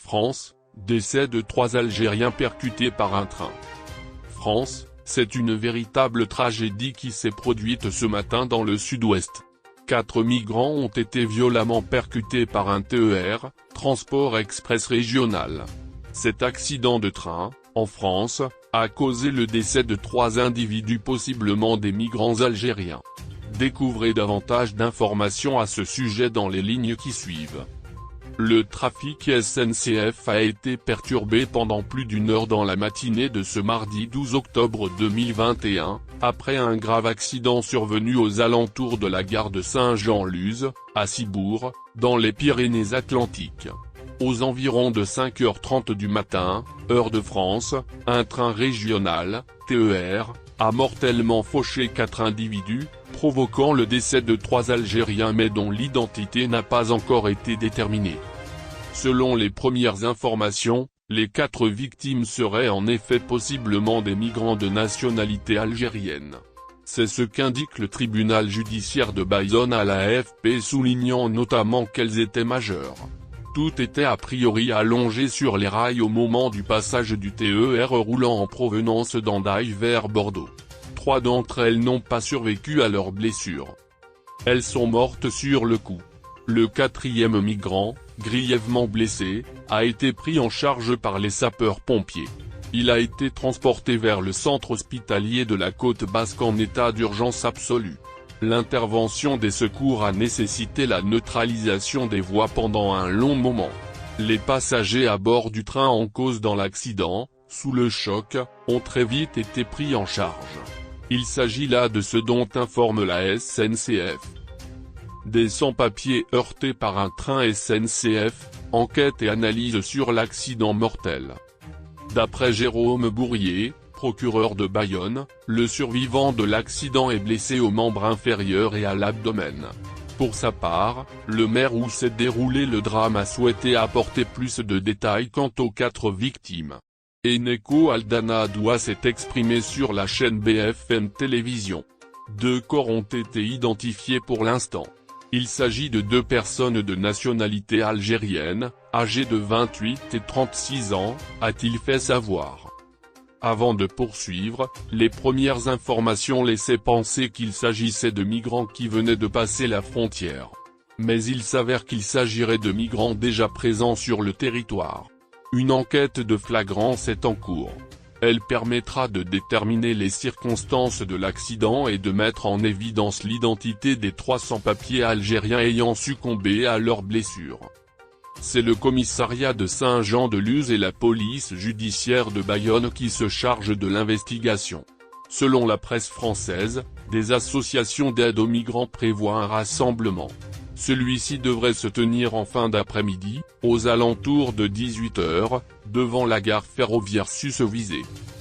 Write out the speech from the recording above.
France, décès de 3 Algériens percutés par un train. France, c'est une véritable tragédie qui s'est produite ce matin dans le sud-ouest. 4 migrants ont été violemment percutés par un TER, Transport Express Régional. Cet accident de train, en France, a causé le décès de 3 individus possiblement des migrants algériens. Découvrez davantage d'informations à ce sujet dans les lignes qui suivent. Le trafic SNCF a été perturbé pendant plus d'une heure dans la matinée de ce mardi 12 octobre 2021, après un grave accident survenu aux alentours de la gare de Saint-Jean-Luz, à Cibourg, dans les Pyrénées-Atlantiques. Aux environs de 5h30 du matin, heure de France, un train régional, TER, a mortellement fauché 4 individus, provoquant le décès de 3 Algériens mais dont l'identité n'a pas encore été déterminée. Selon les premières informations, les 4 victimes seraient en effet possiblement des migrants de nationalité algérienne. C'est ce qu'indique le tribunal judiciaire de Bayonne à la AFP, soulignant notamment qu'elles étaient majeures. Tout était a priori allongé sur les rails au moment du passage du TER roulant en provenance d'Hendaye vers Bordeaux. 3 d'entre elles n'ont pas survécu à leurs blessures. Elles sont mortes sur le coup. Le 4e migrant, grièvement blessé, a été pris en charge par les sapeurs-pompiers. Il a été transporté vers le centre hospitalier de la Côte Basque en état d'urgence absolue. L'intervention des secours a nécessité la neutralisation des voies pendant un long moment. Les passagers à bord du train en cause dans l'accident, sous le choc, ont très vite été pris en charge. Il s'agit là de ce dont informe la SNCF. Des sans-papiers heurtés par un train SNCF, enquête et analyse sur l'accident mortel. D'après Jérôme Bourrier, procureur de Bayonne, le survivant de l'accident est blessé aux membres inférieurs et à l'abdomen. Pour sa part, le maire où s'est déroulé le drame a souhaité apporter plus de détails quant aux 4 victimes. Eneko Aldana Adoua s'est exprimé sur la chaîne BFM Télévision. 2 corps ont été identifiés pour l'instant. Il s'agit de 2 personnes de nationalité algérienne, âgées de 28 et 36 ans, a-t-il fait savoir. Avant de poursuivre, les premières informations laissaient penser qu'il s'agissait de migrants qui venaient de passer la frontière. Mais il s'avère qu'il s'agirait de migrants déjà présents sur le territoire. Une enquête de flagrance est en cours. Elle permettra de déterminer les circonstances de l'accident et de mettre en évidence l'identité des 3 sans-papiers algériens ayant succombé à leurs blessures. C'est le commissariat de Saint-Jean-de-Luz et la police judiciaire de Bayonne qui se chargent de l'investigation. Selon la presse française, des associations d'aide aux migrants prévoient un rassemblement. Celui-ci devrait se tenir en fin d'après-midi, aux alentours de 18h, devant la gare ferroviaire susvisée.